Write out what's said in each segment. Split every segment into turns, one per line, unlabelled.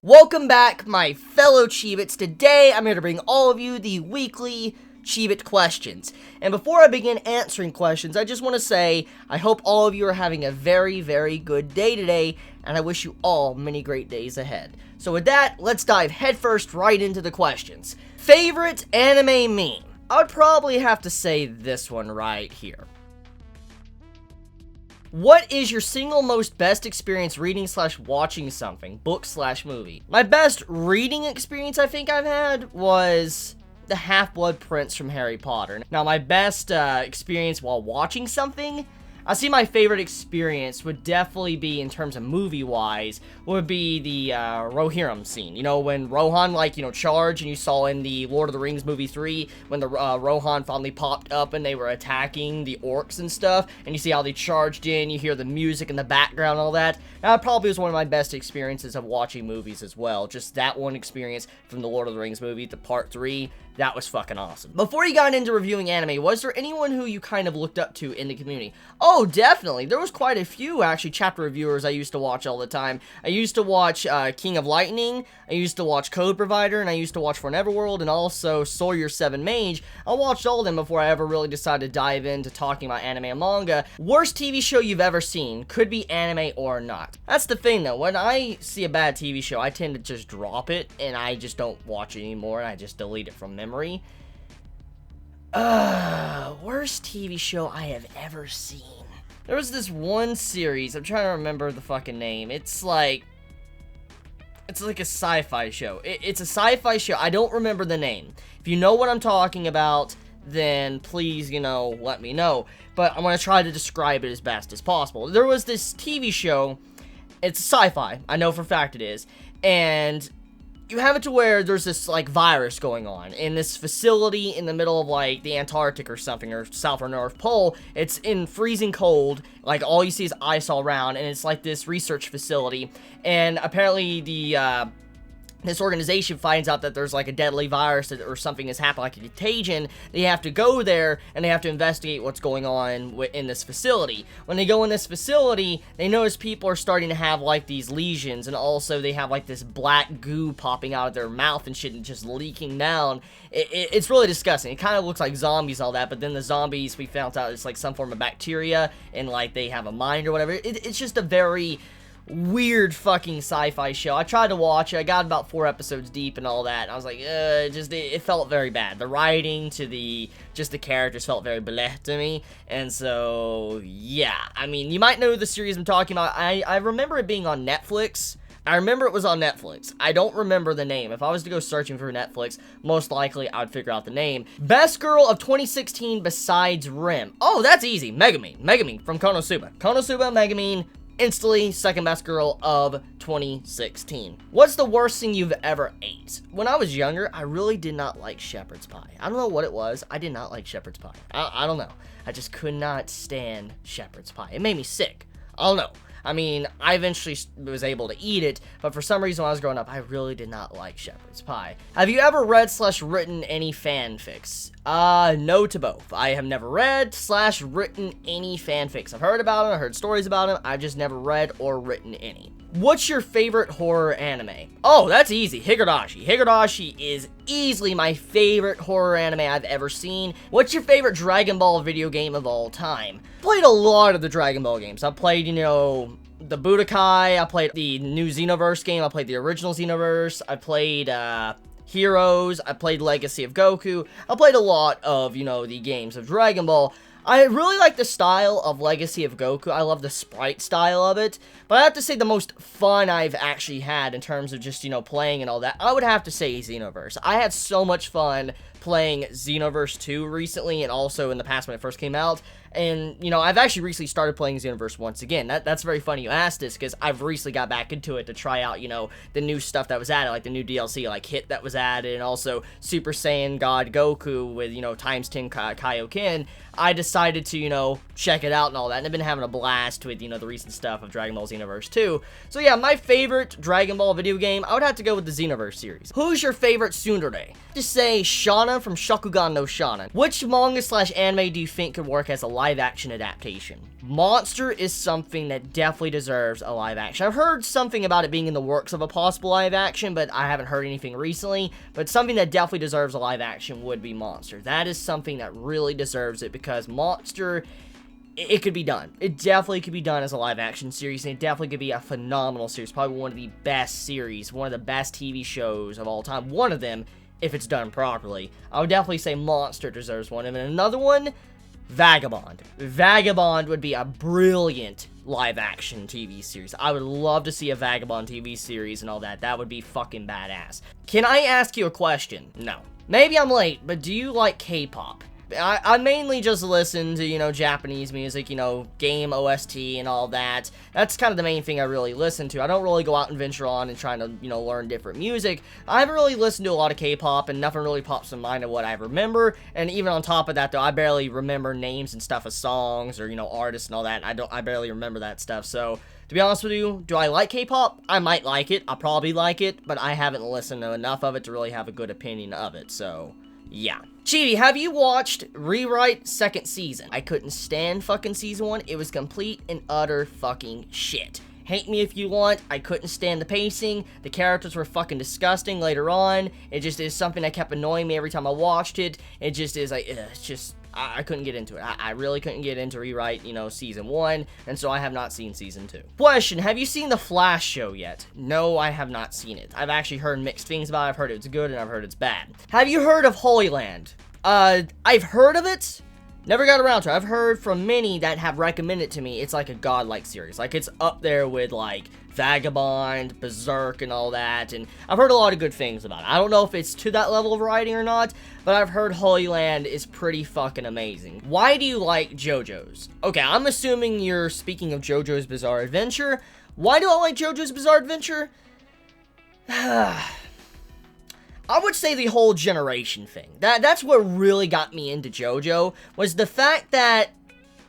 Welcome back, my fellow Chibits. Today, I'm here to bring all of you the weekly Chibit questions. And before I begin answering questions, I just want to say, I hope all of you are having a very, very good day today, and I wish you all many great days ahead. So with that, let's dive headfirst right into the questions. Favorite anime meme? I would probably have to say this one right here. What is your single most best experience reading/watching something, book/movie? My best reading experience I think I've had was the Half-Blood Prince from Harry Potter. Now, my best experience while watching something, I see my favorite experience would definitely be, in terms of movie-wise, would be the Rohirrim scene. You know, when Rohan, charged, and you saw in the Lord of the Rings movie 3, when the Rohan finally popped up and they were attacking the orcs and stuff, and you see how they charged in, you hear the music in the background and all that. That probably was one of my best experiences of watching movies as well. Just that one experience from the Lord of the Rings movie, the part 3, that was fucking awesome. Before you got into reviewing anime, was there anyone who you kind of looked up to in the community? Oh, definitely. There was quite a few, actually, chapter reviewers I used to watch all the time. I used to watch King of Lightning, I used to watch Code Provider, and I used to watch For Neverworld, and also Sawyer 7 Mage. I watched all of them before I ever really decided to dive into talking about anime and manga. Worst TV show you've ever seen, could be anime or not. That's the thing, though. When I see a bad TV show, I tend to just drop it, and I just don't watch it anymore, and I just delete it from memory. Worst TV show I have ever seen. There was this one series, I'm trying to remember the fucking name. It's like a sci-fi show. It's a sci-fi show. I don't remember the name. If you know what I'm talking about, then please, let me know. But I'm going to try to describe it as best as possible. There was this TV show. It's sci-fi. I know for a fact it is. And you have it to where there's this, virus going on in this facility in the middle of, the Antarctic or something, or South or North Pole. It's in freezing cold. All you see is ice all around, and it's, this research facility. And apparently this organization finds out that there's a deadly virus or something has happened, a contagion. They have to go there and they have to investigate what's going on in this facility. When they go in this facility, they notice people are starting to have these lesions, and also they have this black goo popping out of their mouth and shit and just leaking down. It's really disgusting. It kind of looks like zombies, all that, but then the zombies, we found out it's some form of bacteria, and they have a mind or whatever. It's just a very weird fucking sci-fi show. I tried to watch it. I got about 4 episodes deep and all that. And I was like, it felt very bad. The writing to the characters felt very bleh to me. And so, yeah. I mean, you might know the series I'm talking about. I remember it being on Netflix. I remember it was on Netflix. I don't remember the name. If I was to go searching for Netflix, most likely I would figure out the name. Best girl of 2016 besides Rim. Oh, that's easy. Megumin. Megumin from Konosuba. Konosuba, Megumin. Instantly second best girl of 2016. What's the worst thing you've ever ate? When I was younger, I really did not like shepherd's pie. I don't know what it was. I did not like shepherd's pie. I don't know. I just could not stand shepherd's pie. It made me sick. I don't know. I mean, I eventually was able to eat it, but for some reason when I was growing up, I really did not like shepherd's pie. Have you ever read/written any fanfics? No to both. I have never read/written any fanfics. I've heard about them, I've heard stories about them, I've just never read or written any. What's your favorite horror anime? Oh, that's easy. Higurashi. Higurashi is easily my favorite horror anime I've ever seen. What's your favorite Dragon Ball video game of all time? Played a lot of the Dragon Ball games. I played, the Budokai. I played the new Xenoverse game. I played the original Xenoverse. I played, Heroes. I played Legacy of Goku. I played a lot of, the games of Dragon Ball. I really like the style of Legacy of Goku. I love the sprite style of it. But I have to say the most fun I've actually had in terms of just, playing and all that, I would have to say Xenoverse. I had so much fun playing Xenoverse 2 recently, and also in the past when it first came out. And, I've actually recently started playing Xenoverse once again. That's very funny you asked this, because I've recently got back into it to try out, the new stuff that was added, like the new DLC, like Hit that was added, and also Super Saiyan God Goku with, times 10 Kaioken. I decided to, check it out and all that, and I've been having a blast with, the recent stuff of Dragon Ball Xenoverse 2. So yeah, my favorite Dragon Ball video game, I would have to go with the Xenoverse series. Who's your favorite tsundere? Just say Shauna Kana from Shakugan no Shanan. Which manga slash anime do you think could work as a live action adaptation? Monster is something that definitely deserves a live action. I've heard something about it being in the works of a possible live action, but I haven't heard anything recently. But something that definitely deserves a live action would be Monster. That is something that really deserves it, because Monster, it could be done. It definitely could be done as a live action series, and it definitely could be a phenomenal series. Probably one of the best series, one of the best TV shows of all time. One of them, if it's done properly. I would definitely say Monster deserves one. And another one, Vagabond. Vagabond would be a brilliant live action TV series. I would love to see a Vagabond TV series and all that. That would be fucking badass. Can I ask you a question? No. Maybe I'm late, but do you like K-pop? I mainly just listen to, you know, Japanese music, you know, game OST and all that. That's kind of the main thing I really listen to. I don't really go out and venture on and trying to, you know, learn different music. I haven't really listened to a lot of K-pop, and nothing really pops in mind of what I remember. And even on top of that, though, I barely remember names and stuff of songs or, you know, artists and all that. I barely remember that stuff. So, to be honest with you, do I like K-pop? I might like it. I'll probably like it, but I haven't listened to enough of it to really have a good opinion of it. So, yeah. Chibi, have you watched Rewrite second season? I couldn't stand fucking season 1. It was complete and utter fucking shit. Hate me if you want. I couldn't stand the pacing. The characters were fucking disgusting later on. It just is something that kept annoying me every time I watched it. It just is like, it's just, I couldn't get into it. I really couldn't get into Rewrite, you know, season 1, and so I have not seen season 2. Question, have you seen the Flash show yet? No, I have not seen it. I've actually heard mixed things about it. I've heard it's good, and I've heard it's bad. Have you heard of Holy Land? I've heard of it. Never got around to it. I've heard from many that have recommended it to me. It's like a godlike series. Like, it's up there with, like, Vagabond, Berserk, and all that. And I've heard a lot of good things about it. I don't know if it's to that level of writing or not, but I've heard Holy Land is pretty fucking amazing. Why do you like JoJos? Okay, I'm assuming you're speaking of JoJo's Bizarre Adventure. Why do I like JoJo's Bizarre Adventure? I would say the whole generation thing. That's what really got me into JoJo, was the fact that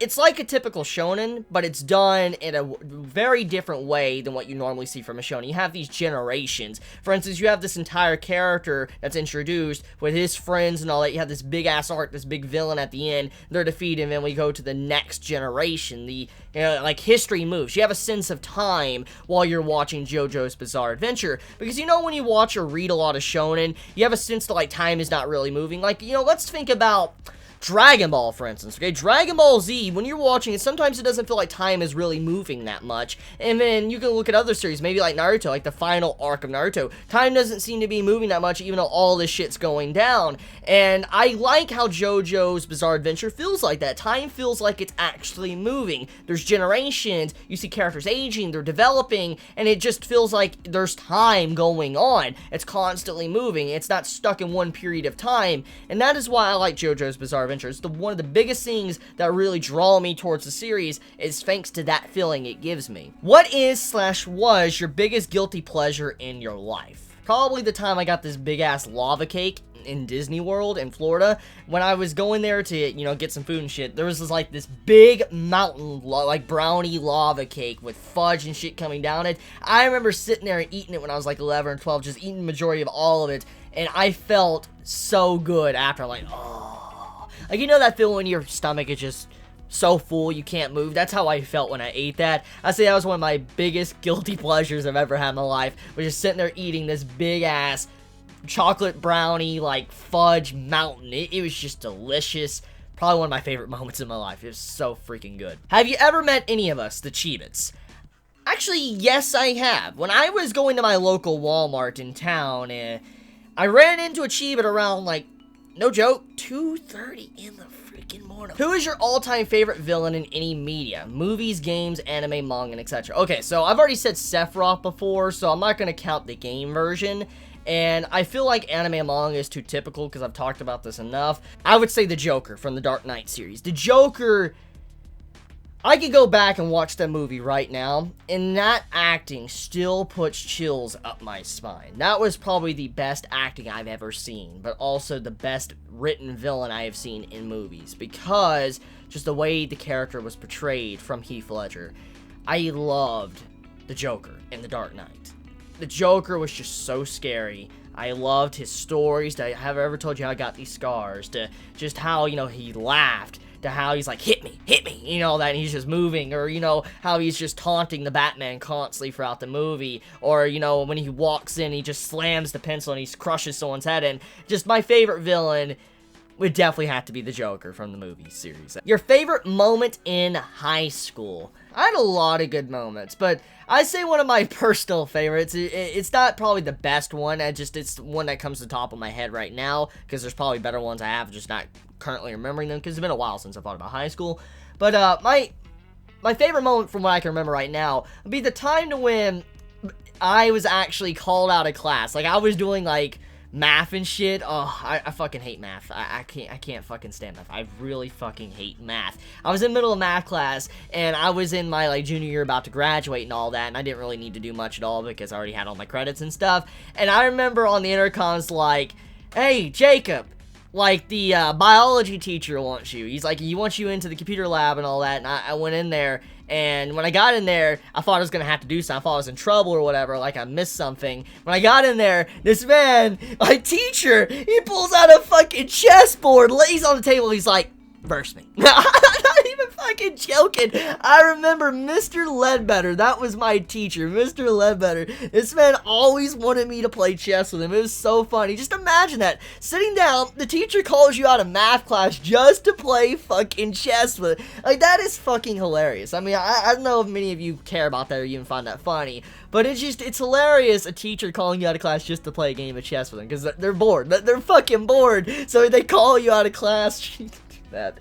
it's like a typical shonen, but it's done in a very different way than what you normally see from a shonen. You have these generations. For instance, you have this entire character that's introduced with his friends and all that. You have this big-ass arc, this big villain at the end. They're defeated, and then we go to the next generation. The, you know, like, history moves. You have a sense of time while you're watching JoJo's Bizarre Adventure. Because, you know, when you watch or read a lot of shonen, you have a sense that, like, time is not really moving. Like, you know, let's think about Dragon Ball, for instance, okay? Dragon Ball Z, when you're watching it, sometimes it doesn't feel like time is really moving that much. And then you can look at other series, maybe like Naruto, like the final arc of Naruto. Time doesn't seem to be moving that much, even though all this shit's going down. And I like how JoJo's Bizarre Adventure feels like that. Time feels like it's actually moving. There's generations, you see characters aging, they're developing, and it just feels like there's time going on. It's constantly moving. It's not stuck in one period of time. And that is why I like JoJo's Bizarre Adventure. It's one of the biggest things that really draw me towards the series is thanks to that feeling it gives me. What is / was your biggest guilty pleasure in your life? Probably the time I got this big ass lava cake in Disney World in Florida. When I was going there to, you know, get some food and shit, there was this big mountain, like brownie lava cake with fudge and shit coming down it. I remember sitting there and eating it when I was like 11 or 12, just eating the majority of all of it, and I felt so good after. Like, oh. Like, you know that feeling when your stomach is just so full you can't move? That's how I felt when I ate that. I say that was one of my biggest guilty pleasures I've ever had in my life, was just sitting there eating this big ass chocolate brownie, like, fudge mountain. It was just delicious. Probably one of my favorite moments in my life. It was so freaking good. Have you ever met any of us, the Chibits? Actually, yes, I have. When I was going to my local Walmart in town, I ran into a Chibit around, like, no joke, 2:30 in the freaking morning. Who is your all-time favorite villain in any media? Movies, games, anime, manga, and etc. Okay, so I've already said Sephiroth before, so I'm not going to count the game version. And I feel like anime and manga is too typical because I've talked about this enough. I would say the Joker from the Dark Knight series. The Joker, I could go back and watch that movie right now, and that acting still puts chills up my spine. That was probably the best acting I've ever seen, but also the best written villain I have seen in movies, because just the way the character was portrayed from Heath Ledger. I loved the Joker in The Dark Knight. The Joker was just so scary. I loved his stories, to have I ever told you how I got these scars, to just how, you know, he laughed, to how he's like, hit me, you know, that, and he's just moving, or, you know, how he's just taunting the Batman constantly throughout the movie, or, you know, when he walks in, he just slams the pencil and he crushes someone's head in. Just my favorite villain would definitely have to be the Joker from the movie series. Your favorite moment in high school? I had a lot of good moments, but I'd say one of my personal favorites, it's not probably the best one, it's one that comes to the top of my head right now, because there's probably better ones I have, just not currently remembering them, because it's been a while since I thought about high school. But my favorite moment from what I can remember right now would be the time to when I was actually called out of class. Like, I was doing, like, math and shit. Oh, I fucking hate math. I can't fucking stand math. I really fucking hate math. I was in the middle of math class, and I was in my, like, junior year about to graduate and all that, and I didn't really need to do much at all because I already had all my credits and stuff. And I remember on the intercoms, like, hey, Jacob, like, the biology teacher wants you. He's like, he wants you into the computer lab and all that. And I went in there, and when I got in there, I thought I was gonna have to do something. I thought I was in trouble or whatever, like I missed something. When I got in there, this man, my teacher, he pulls out a fucking chessboard, lays on the table, he's like, verse me. I'm not even fucking joking. I remember Mr. Ledbetter, that was my teacher, Mr. Ledbetter. This man always wanted me to play chess with him. It was so funny. Just imagine that. Sitting down, the teacher calls you out of math class just to play fucking chess with him. Like, that is fucking hilarious. I mean, I don't know if many of you care about that or even find that funny, but it's hilarious, a teacher calling you out of class just to play a game of chess with them, because they're bored. They're fucking bored, so they call you out of class. That.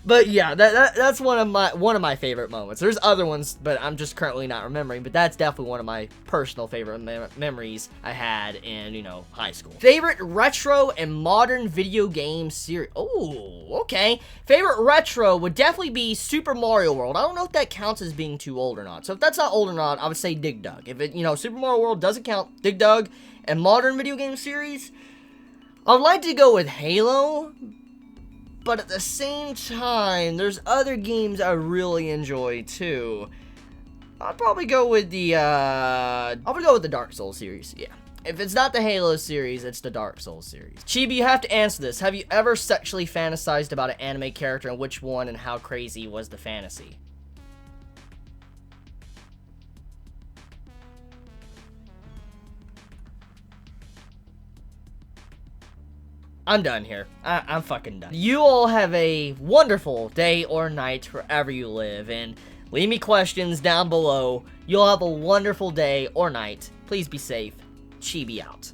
But yeah, that's one of my favorite moments. There's other ones, but I'm just currently not remembering. But that's definitely one of my personal favorite memories I had in, you know, high school. Favorite retro and modern video game series? Oh, okay. Favorite retro would definitely be Super Mario World. I don't know if that counts as being too old or not. So if that's not old or not, I would say Dig Dug. If it, you know, Super Mario World doesn't count, Dig Dug and modern video game series, I'd like to go with Halo. But at the same time, there's other games I really enjoy too. I'd probably go with the Dark Souls series. Yeah. If it's not the Halo series, it's the Dark Souls series. Chibi, you have to answer this. Have you ever sexually fantasized about an anime character, and which one, and how crazy was the fantasy? I'm done here. I'm fucking done. You all have a wonderful day or night wherever you live, and leave me questions down below. You'll have a wonderful day or night. Please be safe. Chibi out.